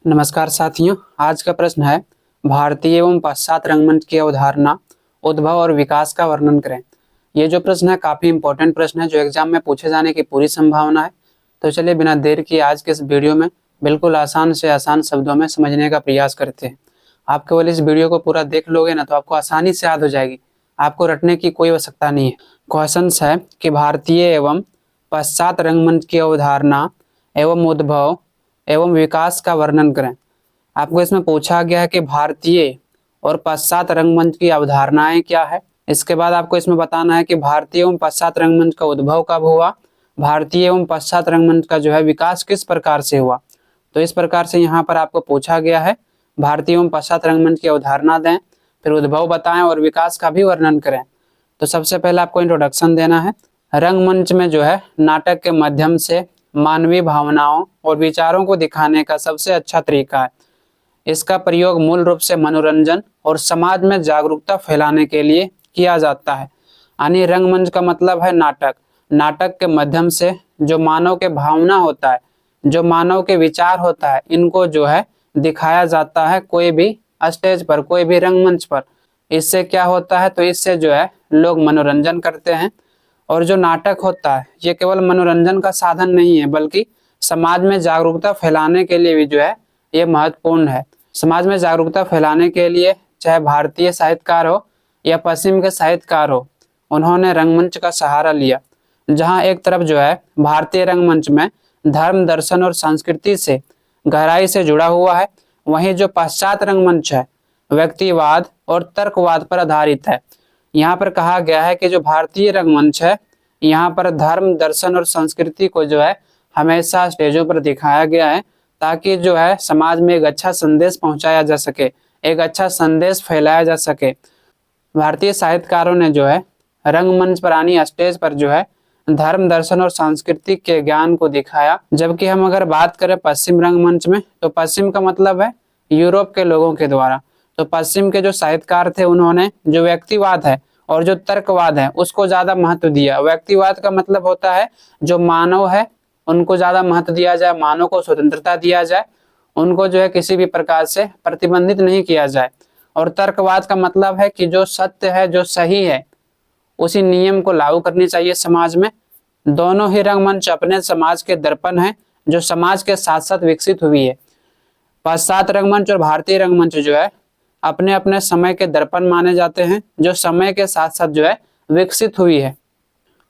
नमस्कार साथियों। आज का प्रश्न है भारतीय एवं पाश्चात्य रंगमंच की अवधारणा, उद्भव और विकास का वर्णन करें। ये जो प्रश्न है काफी इंपॉर्टेंट प्रश्न है जो एग्जाम में पूछे जाने की पूरी संभावना है। तो चलिए बिना देर किए आज के इस वीडियो में बिल्कुल आसान से आसान शब्दों में समझने का प्रयास करते हैं। आप केवल इस वीडियो को पूरा देख लोगे ना तो आपको आसानी से याद हो जाएगी, आपको रटने की कोई आवश्यकता नहीं है। क्वेश्चन है कि भारतीय एवं पाश्चात्य रंगमंच की अवधारणा एवं उद्भव एवं विकास का वर्णन करें। आपको इसमें पूछा गया है कि भारतीय और पाश्चात्य रंगमंच की अवधारणाएं क्या है। इसके बाद आपको इसमें बताना है कि भारतीय एवं पाश्चात्य रंगमंच का उद्भव कब हुआ, भारतीय एवं पाश्चात्य रंगमंच का जो है विकास किस प्रकार से हुआ। तो इस प्रकार से यहाँ पर आपको पूछा गया है भारतीय एवं पाश्चात्य रंगमंच की अवधारणा दें, फिर उद्भव बताएं और विकास का भी वर्णन करें। तो सबसे पहले आपको इंट्रोडक्शन देना है। रंगमंच में जो है नाटक के माध्यम से मानवीय भावनाओं और विचारों को दिखाने का सबसे अच्छा तरीका है। इसका प्रयोग मूल रूप से मनोरंजन और समाज में जागरूकता फैलाने के लिए किया जाता है। यानी रंगमंच का मतलब है नाटक। नाटक के माध्यम से जो मानव के भावना होता है, जो मानव के विचार होता है, इनको जो है दिखाया जाता है कोई भी स्टेज पर, कोई भी रंगमंच पर। इससे क्या होता है, तो इससे जो है लोग मनोरंजन करते हैं। और जो नाटक होता है ये केवल मनोरंजन का साधन नहीं है बल्कि समाज में जागरूकता फैलाने के लिए भी जो है ये महत्वपूर्ण है। समाज में जागरूकता फैलाने के लिए चाहे भारतीय साहित्यकार हो या पश्चिम के साहित्यकार हो, उन्होंने रंगमंच का सहारा लिया। जहां एक तरफ जो है भारतीय रंगमंच में धर्म, दर्शन और संस्कृति से गहराई से जुड़ा हुआ है, वहीं जो पाश्चात्य रंगमंच है व्यक्तिवाद और तर्कवाद पर आधारित है। यहाँ पर कहा गया है कि जो भारतीय रंगमंच है यहाँ पर धर्म, दर्शन और संस्कृति को जो है हमेशा स्टेजों पर दिखाया गया है ताकि जो है समाज में एक अच्छा संदेश पहुंचाया जा सके, एक अच्छा संदेश फैलाया जा सके। भारतीय साहित्यकारों ने जो है रंगमंच पर यानी स्टेज पर जो है धर्म, दर्शन और संस्कृति के ज्ञान को दिखाया। जबकि हम अगर बात करें पश्चिम रंगमंच में, तो पश्चिम का मतलब है यूरोप के लोगों के द्वारा। तो पश्चिम के जो साहित्यकार थे उन्होंने जो व्यक्तिवाद है और जो तर्कवाद है उसको ज्यादा महत्व दिया। व्यक्तिवाद का मतलब होता है जो मानव है उनको ज्यादा महत्व दिया जाए, मानव को स्वतंत्रता दिया जाए, उनको जो है किसी भी प्रकार से प्रतिबंधित नहीं किया जाए। और तर्कवाद का मतलब है कि जो सत्य है, जो सही है, उसी नियम को लागू करनी चाहिए समाज में। दोनों ही रंगमंच अपने समाज के दर्पण है जो समाज के साथ साथ विकसित हुई है। पाश्चात्य रंगमंच और भारतीय रंगमंच जो है अपने अपने समय के दर्पण माने जाते हैं जो समय के साथ साथ जो है विकसित हुई है।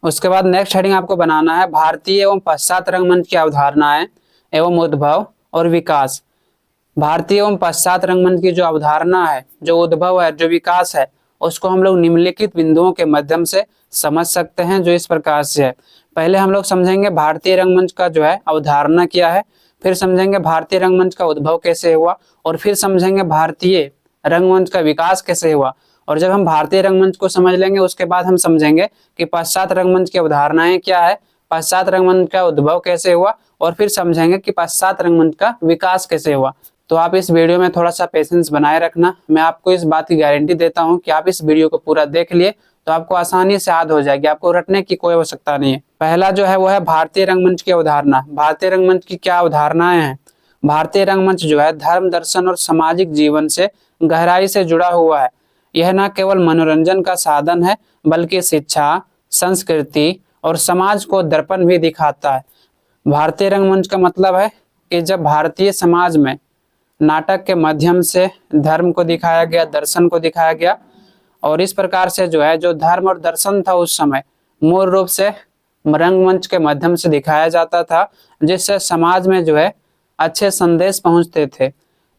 उसके बाद नेक्स्ट हेडिंग आपको बनाना है भारतीय एवं पाश्चात्य रंगमंच की अवधारणाएं एवं उद्भव और विकास। भारतीय एवं पाश्चात्य रंगमंच की जो अवधारणा है, जो उद्भव है, जो विकास है, उसको हम लोग निम्नलिखित बिंदुओं के माध्यम से समझ सकते हैं जो इस प्रकार से है। पहले हम लोग समझेंगे भारतीय रंगमंच का जो है अवधारणा क्या है, फिर समझेंगे भारतीय रंगमंच का उद्भव कैसे हुआ, और फिर समझेंगे भारतीय रंगमंच का विकास कैसे हुआ। और जब हम भारतीय रंगमंच को समझ लेंगे उसके बाद हम समझेंगे कि पाश्चात्य रंगमंच की अवधारणाएं क्या है, पाश्चात्य रंगमंच का उद्भव कैसे हुआ, और फिर समझेंगे कि पाश्चात्य रंगमंच का विकास कैसे हुआ। तो आप इस वीडियो में थोड़ा सा पेशेंस बनाए रखना। मैं आपको इस बात की गारंटी देता हूं कि आप इस वीडियो को पूरा देख लिए तो आपको आसानी से याद हो जाएगी, आपको रटने की कोई आवश्यकता नहीं है। पहला जो है वो है भारतीय रंगमंच की अवधारणा। भारतीय रंगमंच की क्या अवधारणाएं हैं। भारतीय रंगमंच जो है धर्म, दर्शन और सामाजिक जीवन से गहराई से जुड़ा हुआ है। यह न केवल मनोरंजन का साधन है बल्कि शिक्षा, संस्कृति और समाज को दर्पण भी दिखाता है। भारतीय रंगमंच का मतलब है कि जब भारतीय समाज में नाटक के माध्यम से धर्म को दिखाया गया, दर्शन को दिखाया गया, और इस प्रकार से जो है जो धर्म और दर्शन था उस समय मूल रूप से रंगमंच के माध्यम से दिखाया जाता था जिससे समाज में जो है अच्छे संदेश पहुंचते थे।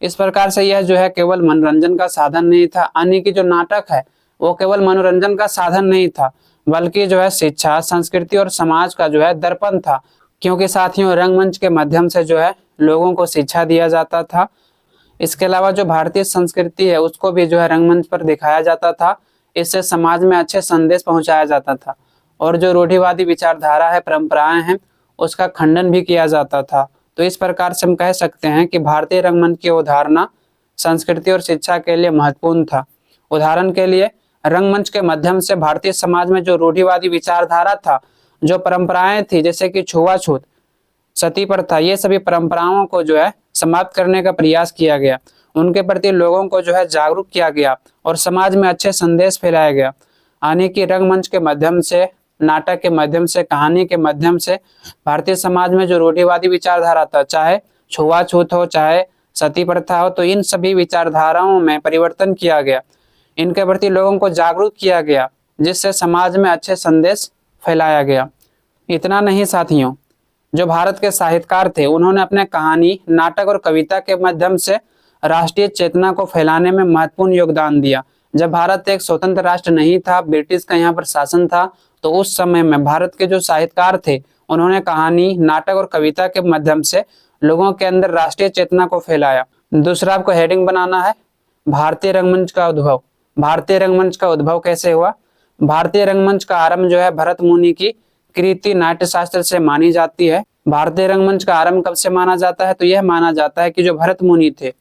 इस प्रकार से यह जो है केवल मनोरंजन का साधन नहीं था, यानी कि जो नाटक है वो केवल मनोरंजन का साधन नहीं था बल्कि जो है शिक्षा, संस्कृति और समाज का जो है दर्पण था। क्योंकि साथियों रंगमंच के माध्यम से जो है लोगों को शिक्षा दिया जाता था। इसके अलावा जो भारतीय संस्कृति है उसको भी जो है रंगमंच पर दिखाया जाता था, इससे समाज में अच्छे संदेश पहुंचाया जाता था। और जो रूढ़िवादी विचारधारा है, परंपराएं हैं, उसका खंडन भी किया जाता था। तो इस प्रकार से हम कह सकते हैं कि भारतीय रंगमंच की अवधारणा संस्कृति और शिक्षा के लिए महत्वपूर्ण था। उदाहरण के लिए रंगमंच के माध्यम से भारतीय समाज में जो रूढ़िवादी विचारधारा था, जो परंपराएं थी जैसे कि छुआछूत, सती प्रथा, ये सभी परंपराओं को जो है समाप्त करने का प्रयास किया गया। उनके प्रति लोगों को जो है जागरूक किया गया और समाज में अच्छे संदेश फैलाया गया। यानी कि रंगमंच के माध्यम से, नाटक के माध्यम से, कहानी के माध्यम से भारतीय समाज में जो रूढ़िवादी विचारधारा था, चाहे छुआछूत हो, चाहे सती प्रथा हो, तो इन सभी विचारधाराओं में परिवर्तन किया गया। इनके प्रति लोगों को जागरूक किया गया, जिससे समाज में अच्छे संदेश फैलाया गया। इतना नहीं साथियों, जो भारत के साहित्यकार थे उन्होंने अपने कहानी, नाटक और कविता के माध्यम से राष्ट्रीय चेतना को फैलाने में महत्वपूर्ण योगदान दिया। जब भारत एक स्वतंत्र राष्ट्र नहीं था, ब्रिटिश का यहाँ पर शासन था, तो उस समय में भारत के जो साहित्यकार थे उन्होंने कहानी, नाटक और कविता के माध्यम से लोगों के अंदर राष्ट्रीय चेतना को फैलाया। दूसरा आपको हेडिंग बनाना है, भारतीय रंगमंच का उद्भव। भारतीय रंगमंच का उद्भव कैसे हुआ? भारतीय रंगमंच का आरंभ जो है भरत मुनि की कृति नाट्य शास्त्र से मानी जाती है। भारतीय रंगमंच का आरंभ कब से माना जाता है? तो यह माना जाता है कि जो भरत मुनि थे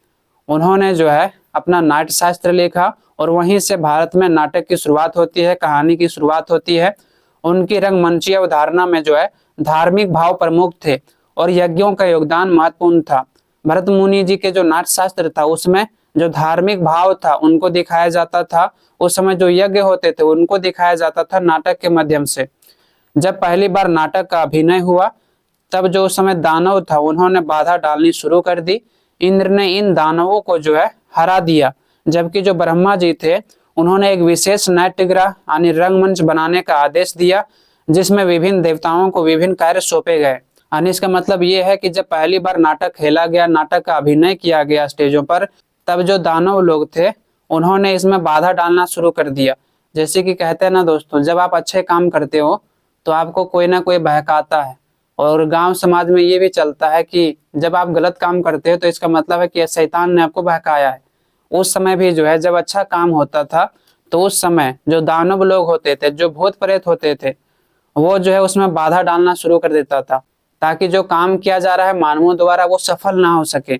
उन्होंने जो है अपना नाट्य शास्त्र लिखा और वहीं से भारत में नाटक की शुरुआत होती है, कहानी की शुरुआत होती है। उनकी रंगमंचीय अवधारणा में जो है धार्मिक भाव प्रमुख थे और यज्ञों का योगदान महत्वपूर्ण था। भरत मुनि जी के जो नाट्य शास्त्र था उसमें जो धार्मिक भाव था उनको दिखाया जाता था। उस समय जो यज्ञ होते थे उनको दिखाया जाता था नाटक के माध्यम से। जब पहली बार नाटक का अभिनय हुआ तब जो उस समय दानव था उन्होंने बाधा डालनी शुरू कर दी। इंद्र ने इन दानवों को जो है हरा दिया, जबकि जो ब्रह्मा जी थे उन्होंने एक विशेष नाट्यगृह यानी रंगमंच बनाने का आदेश दिया, जिसमें विभिन्न देवताओं को विभिन्न कार्य सौंपे गए। यानी इसका मतलब ये है कि जब पहली बार नाटक खेला गया, नाटक का अभिनय किया गया स्टेजों पर, तब जो दानव लोग थे उन्होंने इसमें बाधा डालना शुरू कर दिया। जैसे कि कहते हैं ना दोस्तों, जब आप अच्छे काम करते हो तो आपको कोई ना कोई बहकाता है, और गांव समाज में ये भी चलता है कि जब आप गलत काम करते हो तो इसका मतलब है कि शैतान ने आपको बहकाया है। उस समय भी जो है जब अच्छा काम होता था तो उस समय जो दानव लोग होते थे, जो भूत प्रेत होते थे, वो जो है उसमें बाधा डालना शुरू कर देता था, ताकि जो काम किया जा रहा है मानवों द्वारा वो सफल ना हो सके।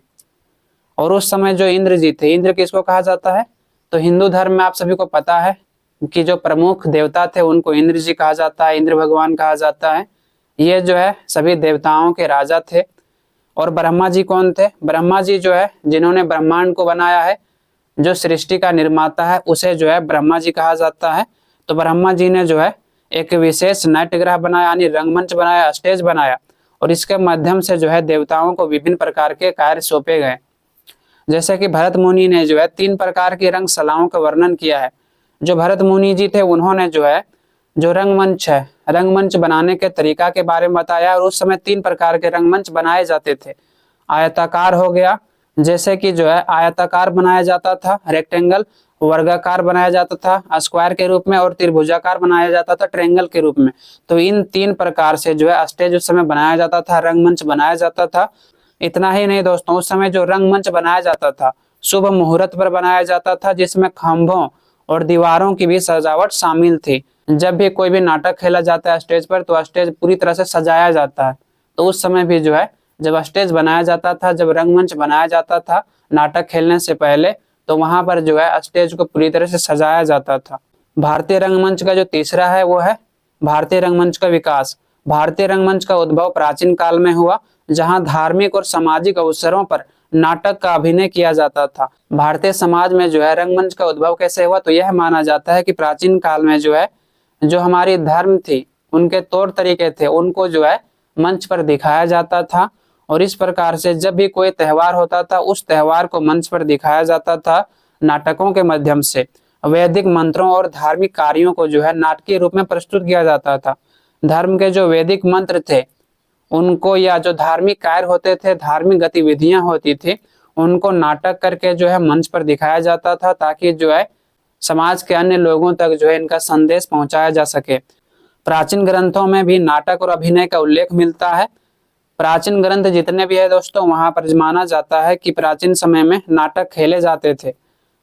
और उस समय जो इंद्र जी थे, इंद्र किसको कहा जाता है? तो हिंदू धर्म में आप सभी को पता है कि जो प्रमुख देवता थे उनको इंद्र जी कहा जाता है, इंद्र भगवान कहा जाता है। ये जो है सभी देवताओं के राजा थे। और ब्रह्मा जी कौन थे? ब्रह्मा जी जो है जिन्होंने ब्रह्मांड को बनाया है, जो सृष्टि का निर्माता है, उसे जो है ब्रह्मा जी कहा जाता है। तो ब्रह्मा जी ने जो है एक विशेष नाट्यगृह बनाया, यानी रंगमंच बनाया, स्टेज बनाया, और इसके माध्यम से जो है देवताओं को विभिन्न प्रकार के कार्य सौंपे गए। जैसे कि भरत मुनि ने जो है 3 प्रकार की रंगशालाओं का वर्णन किया है। जो भरत मुनि जी थे उन्होंने जो है जो रंगमंच है, रंगमंच बनाने के तरीका के बारे में बताया। और उस समय 3 प्रकार के रंगमंच बनाए जाते थे। आयताकार हो गया, जैसे कि जो है आयताकार बनाया जाता था, रेक्टेंगल, वर्गाकार बनाया जाता था स्क्वायर के रूप में, और त्रिभुजाकार बनाया जाता था ट्रायंगल के रूप में। तो इन 3 प्रकार से जो है स्टेज उस समय बनाया जाता था, रंगमंच बनाया जाता था। इतना ही नहीं दोस्तों, उस समय जो रंगमंच बनाया जाता था शुभ मुहूर्त पर बनाया जाता था, जिसमें खंभों और दीवारों की भी सजावट शामिल थी। जब भी कोई भी नाटक खेला जाता है स्टेज पर तो स्टेज पूरी तरह से सजाया जाता है। तो उस समय भी जो है जब स्टेज बनाया जाता था, जब रंगमंच बनाया जाता था नाटक खेलने से पहले, तो वहां पर जो है स्टेज को पूरी तरह से सजाया जाता था। भारतीय रंगमंच का जो तीसरा है वो है भारतीय रंगमंच का विकास। भारतीय रंगमंच का उद्भव प्राचीन काल में हुआ, जहां धार्मिक और सामाजिक अवसरों पर नाटक का अभिनय किया जाता था। भारतीय समाज में जो है रंगमंच का उद्भव कैसे हुआ? तो यह माना जाता है कि प्राचीन काल में जो है जो हमारी धर्म थी, उनके तौर तरीके थे, उनको जो है मंच पर दिखाया जाता था। और इस प्रकार से जब भी कोई त्यौहार होता था उस त्यौहार को मंच पर दिखाया जाता था नाटकों के माध्यम से। वैदिक मंत्रों और धार्मिक कार्यों को जो है नाटकीय रूप में प्रस्तुत किया जाता था। धर्म के जो वैदिक मंत्र थे उनको, या जो धार्मिक कार्य होते थे, धार्मिक गतिविधियां होती थी, उनको नाटक करके जो है मंच पर दिखाया जाता था, ताकि जो है समाज के अन्य लोगों तक जो है इनका संदेश पहुंचाया जा सके। प्राचीन ग्रंथों में भी नाटक और अभिनय का उल्लेख मिलता है। प्राचीन ग्रंथ जितने भी है दोस्तों, वहां पर माना जाता है कि प्राचीन समय में नाटक खेले जाते थे।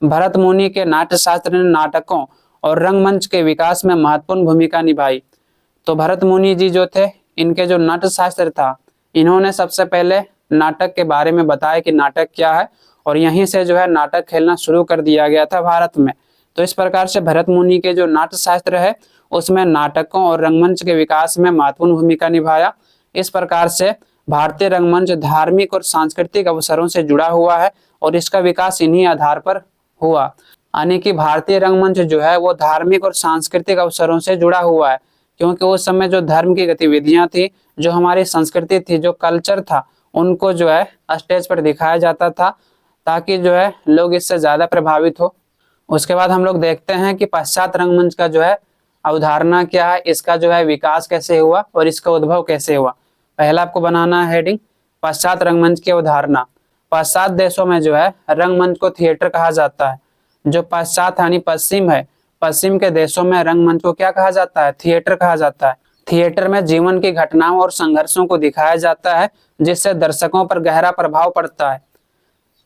भरत मुनि के नाट्य शास्त्र ने नाटकों और रंगमंच के विकास में महत्वपूर्ण भूमिका निभाई। तो भरत मुनि जी जो थे, इनके जो नाट्य शास्त्र था, इन्होंने सबसे पहले नाटक के बारे में बताया कि नाटक क्या है, और यहीं से जो है नाटक खेलना शुरू कर दिया गया था भारत में। तो इस प्रकार से भरत मुनि के जो नाट्य शास्त्र है उसमें नाटकों और रंगमंच के विकास में महत्वपूर्ण भूमिका निभाया। इस प्रकार से भारतीय रंगमंच धार्मिक और सांस्कृतिक अवसरों से जुड़ा हुआ है और इसका विकास इन्हीं आधार पर हुआ। यानी कि भारतीय रंगमंच जो है वो धार्मिक और सांस्कृतिक अवसरों से जुड़ा हुआ है, क्योंकि उस समय जो धर्म की गतिविधियां थी, जो हमारी संस्कृति थी, जो कल्चर था, उनको जो है स्टेज पर दिखाया जाता था ताकि जो है लोग इससे ज्यादा प्रभावित हो। उसके बाद हम लोग देखते हैं कि पश्चात रंगमंच का जो है अवधारणा क्या है, इसका जो है विकास कैसे हुआ और इसका उद्भव कैसे हुआ। पहला आपको बनाना है हेडिंग, पश्चात रंगमंच की अवधारणा। पश्चात देशों में जो है रंगमंच को थिएटर कहा जाता है। जो पश्चात यानी पश्चिम है, पश्चिम के देशों में रंगमंच को क्या कहा जाता है? थिएटर कहा जाता है। थिएटर में जीवन की घटनाओं और संघर्षों को दिखाया जाता है जिससे दर्शकों पर गहरा प्रभाव पड़ता है।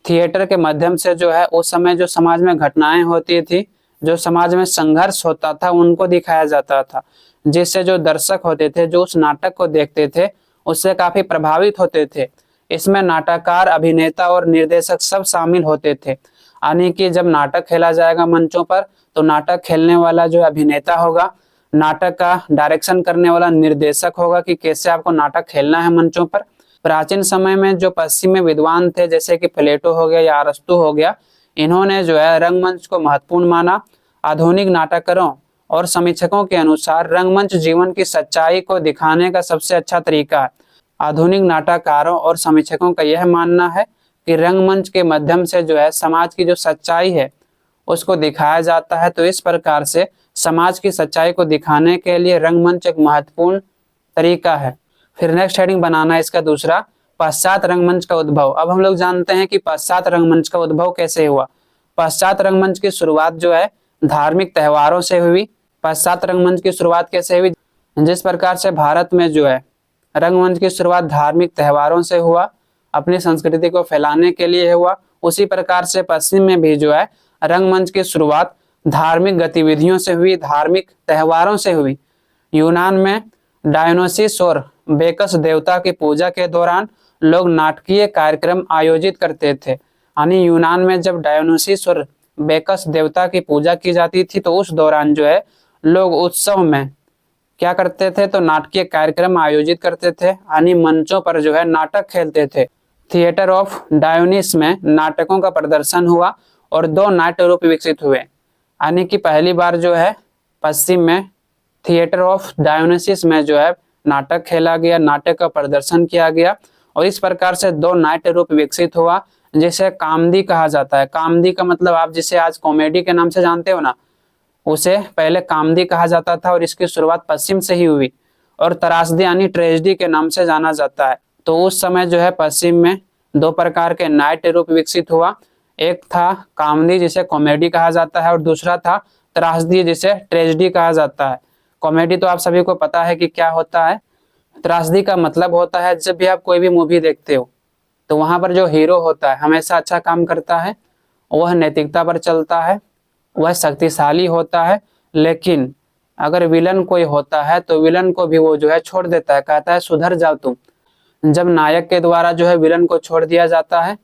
थिएटर के माध्यम से जो है उस समय जो समाज में घटनाएं होती थी, जो समाज में संघर्ष होता था, उनको दिखाया जाता था, जिससे जो दर्शक होते थे, जो उस नाटक को देखते थे, उससे काफी प्रभावित होते थे। इसमें नाटककार, अभिनेता और निर्देशक सब शामिल होते थे। यानी कि जब नाटक खेला जाएगा मंचों पर, तो नाटक खेलने वाला जो अभिनेता होगा, नाटक का डायरेक्शन करने वाला निर्देशक होगा कि कैसे आपको नाटक खेलना है मंचों पर। प्राचीन समय में जो पश्चिमी विद्वान थे, जैसे कि प्लेटो हो गया या अरस्तु हो गया, इन्होंने जो है रंगमंच को महत्वपूर्ण माना। आधुनिक नाटककारों और समीक्षकों के अनुसार रंगमंच जीवन की सच्चाई को दिखाने का सबसे अच्छा तरीका है। आधुनिक नाटककारों और समीक्षकों का यह मानना है कि रंगमंच के माध्यम से जो है समाज की जो सच्चाई है उसको दिखाया जाता है। तो इस प्रकार से समाज की सच्चाई को दिखाने के लिए रंगमंच एक महत्वपूर्ण तरीका है। फिर नेक्स्ट हेडिंग बनाना है इसका दूसरा, पश्चात रंगमंच का उद्भव। अब हम लोग जानते हैं कि पश्चात रंगमंच का उद्भव कैसे हुआ। पश्चात रंगमंच की शुरुआत जो है धार्मिक त्योहारों से हुई। पश्चात रंगमंच की शुरुआत कैसे हुई? जिस प्रकार से भारत में जो है रंगमंच की शुरुआत धार्मिक त्योहारों से हुआ, अपनी संस्कृति को फैलाने के लिए हुआ, उसी प्रकार से पश्चिम में भी जो है रंगमंच की शुरुआत धार्मिक गतिविधियों से हुई, धार्मिक त्योहारों से हुई। यूनान में डायोनिसोस और बेकस देवता की पूजा के दौरान लोग नाटकीय कार्यक्रम आयोजित करते थे। यानी यूनान में जब डायोनिसोस और बेकस देवता की पूजा की जाती थी, तो उस दौरान जो है लोग उत्सव में क्या करते थे? तो नाटकीय कार्यक्रम आयोजित करते थे, यानी मंचों पर जो है नाटक खेलते थे। थिएटर ऑफ डायोनिस में नाटकों का प्रदर्शन हुआ और दो नाट्य रूप विकसित हुए। यानी कि पहली बार जो है पश्चिम में थिएटर ऑफ डायोनिसिस में जो है नाटक खेला गया, नाटक का प्रदर्शन किया गया और इस प्रकार से दो नाट्य रूप विकसित हुआ जिसे कामदी कहा जाता है। कामदी का मतलब आप जिसे आज कॉमेडी के नाम से जानते हो ना, उसे पहले कामदी कहा जाता था और इसकी शुरुआत पश्चिम से ही हुई। और त्रासदी यानी ट्रेजेडी के नाम से जाना जाता है। तो उस समय जो है पश्चिम में दो प्रकार के नाट्य रूप विकसित हुआ। एक था कामदी जिसे कॉमेडी कहा जाता है और दूसरा था त्रासदी जिसे ट्रेजेडी कहा जाता है। कॉमेडी तो आप सभी को पता है कि क्या होता है। त्रासदी का मतलब होता है जब भी आप कोई भी मूवी देखते हो तो वहां पर जो हीरो होता है हमेशा अच्छा काम करता है, वह नैतिकता पर चलता है, वह शक्तिशाली होता है, लेकिन अगर विलन कोई होता है तो विलन को भी वो जो है छोड़ देता है, कहता है सुधर जाओ तुम। जब नायक के द्वारा जो है विलन को छोड़ दिया जाता है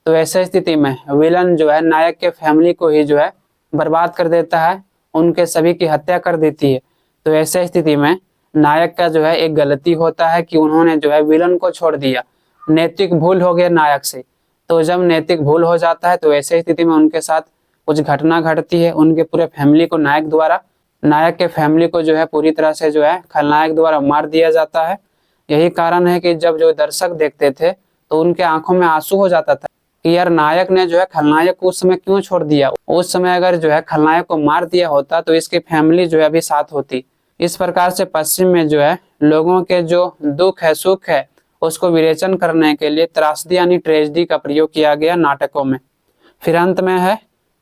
तो ऐसे स्थिति में विलन जो है नायक के फैमिली को ही जो है बर्बाद कर देता है, उनके सभी की हत्या कर देती है। तो ऐसे स्थिति में नायक का जो है एक गलती होता है कि उन्होंने जो है विलन को छोड़ दिया, नैतिक भूल हो गया नायक से। तो जब नैतिक भूल हो जाता है तो ऐसे स्थिति में उनके साथ कुछ घटना घटती है, उनके पूरे फैमिली को नायक के फैमिली को जो है पूरी तरह से जो है खलनायक द्वारा मार दिया जाता है। यही कारण है कि जब जो दर्शक देखते थे तो उनके आंखों में आंसू हो जाता था कि यार नायक ने जो है खलनायक को उस समय क्यों छोड़ दिया। उस समय अगर जो है खलनायक को मार दिया होता तो इसकी फैमिली जो है अभी साथ होती। इस प्रकार से पश्चिम में जो है लोगों के जो दुख है, सुख है, उसको विवेचन करने के लिए त्रासदी यानी ट्रेजेडी का प्रयोग किया गया नाटकों में। फिर अंत में है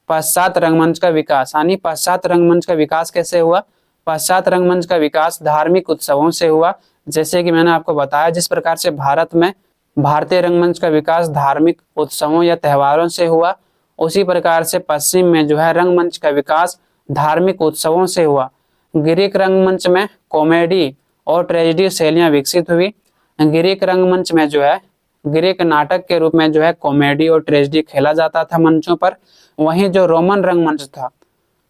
पश्चात रंगमंच का विकास। यानी पश्चात रंगमंच का विकास कैसे हुआ? पश्चात रंगमंच का विकास धार्मिक उत्सवों से हुआ। जैसे कि मैंने आपको बताया, जिस प्रकार से भारत में भारतीय रंगमंच का विकास धार्मिक उत्सवों या त्योहारों से हुआ, उसी प्रकार से पश्चिम में जो है रंगमंच का विकास धार्मिक उत्सवों से हुआ। ग्रीक रंगमंच में कॉमेडी और ट्रेजेडी शैलियां विकसित हुई। ग्रीक रंगमंच में जो है ग्रीक नाटक के रूप में जो है कॉमेडी और ट्रेजेडी खेला जाता था मंचों पर। वहीं जो रोमन रंगमंच था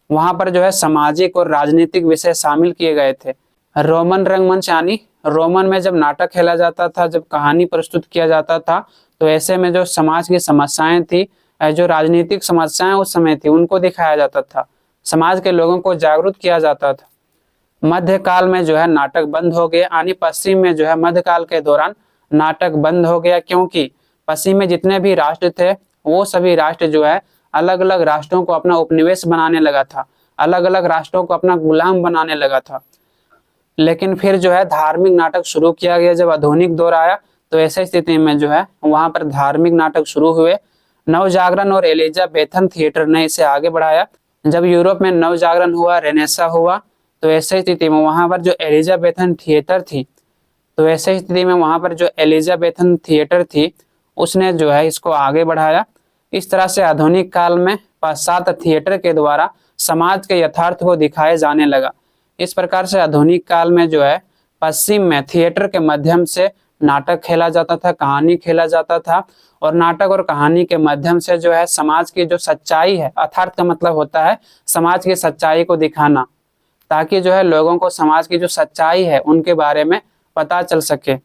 वहां पर जो है सामाजिक और राजनीतिक विषय शामिल किए गए थे। रोमन रंगमंच यानी रोमन में जब नाटक खेला जाता था, जब कहानी प्रस्तुत किया जाता था, तो ऐसे में जो समाज की समस्याएं थी, जो राजनीतिक समस्याएं उस समय थी, उनको दिखाया जाता था, समाज के लोगों को जागरूक किया जाता था। मध्यकाल में जो है नाटक बंद हो गए, यानी पश्चिम में जो है मध्यकाल के दौरान नाटक बंद हो गया, क्योंकि पश्चिम में जितने भी राष्ट्र थे वो सभी राष्ट्र जो है अलग अलग राष्ट्रों को अपना उपनिवेश बनाने लगा था, अलग अलग राष्ट्रों को अपना गुलाम बनाने लगा था। लेकिन फिर जो है धार्मिक नाटक शुरू किया गया। जब आधुनिक दौर आया तो ऐसी स्थिति में जो है वहां पर धार्मिक नाटक शुरू हुए। नवजागरण और एलिजाबेथन थिएटर ने इसे आगे बढ़ाया। जब यूरोप में नवजागरण हुआ, रेनेसा हुआ, तो ऐसी स्थिति में वहां पर जो एलिजाबेथन थिएटर थी, तो ऐसी स्थिति में वहां पर जो एलिजाबेथन थिएटर थी उसने जो है इसको आगे बढ़ाया। इस तरह से आधुनिक काल में पाश्चात्य थिएटर के द्वारा समाज के यथार्थ को दिखाया जाने लगा। इस प्रकार से आधुनिक काल में जो है पश्चिम में थिएटर के माध्यम से नाटक खेला जाता था, कहानी खेला जाता था, और नाटक और कहानी के माध्यम से जो है समाज की जो सच्चाई है, यथार्थ का मतलब होता है समाज की सच्चाई को दिखाना, ताकि जो है लोगों को समाज की जो सच्चाई है उनके बारे में पता चल सके।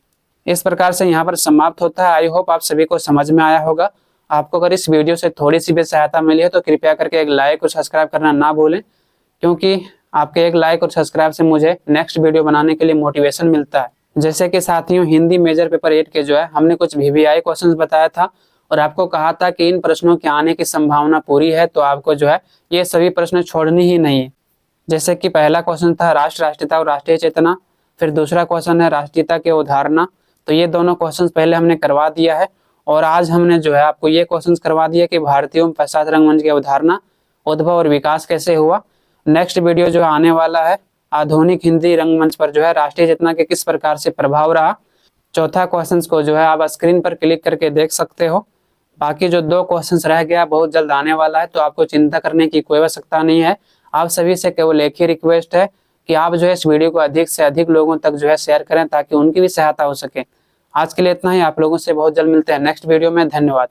इस प्रकार से यहाँ पर समाप्त होता है। आई होप आप सभी को समझ में आया होगा। आपको अगर इस वीडियो से थोड़ी सी भी सहायता मिली है तो कृपया करके एक लाइक और सब्सक्राइब करना ना भूलें, क्योंकि आपके एक लाइक और सब्सक्राइब से मुझे नेक्स्ट वीडियो बनाने के लिए मोटिवेशन मिलता है। जैसे कि साथियों, हिंदी मेजर पेपर 8 के जो है हमने कुछ VVI क्वेश्चंस बताया था और आपको कहा था कि इन प्रश्नों के आने की संभावना पूरी है, तो आपको जो है ये सभी प्रश्न छोड़नी ही नहीं है। जैसे कि पहला क्वेश्चन था राष्ट्र, राष्ट्रीयता और राष्ट्रीय चेतना, फिर दूसरा क्वेश्चन है राष्ट्रीयता की अवधारणा। तो ये दोनों क्वेश्चन पहले हमने करवा दिया है, और आज हमने जो है आपको ये क्वेश्चन करवा दिया कि भारतीय एवं पाश्चात्य रंगमंच की अवधारणा, उद्भव और विकास कैसे हुआ। नेक्स्ट वीडियो जो आने वाला है आधुनिक हिंदी रंगमंच पर जो है राष्ट्रीय चेतना के किस प्रकार से प्रभाव रहा। चौथा क्वेश्चन को जो है आप स्क्रीन पर क्लिक करके देख सकते हो। बाकी जो 2 क्वेश्चन रह गया बहुत जल्द आने वाला है, तो आपको चिंता करने की कोई आवश्यकता नहीं है। आप सभी से केवल एक ही रिक्वेस्ट है कि आप जो है इस वीडियो को अधिक से अधिक लोगों तक जो है शेयर करें, ताकि उनकी भी सहायता हो सके। आज के लिए इतना ही। आप लोगों से बहुत जल्द मिलते हैं नेक्स्ट वीडियो में। धन्यवाद।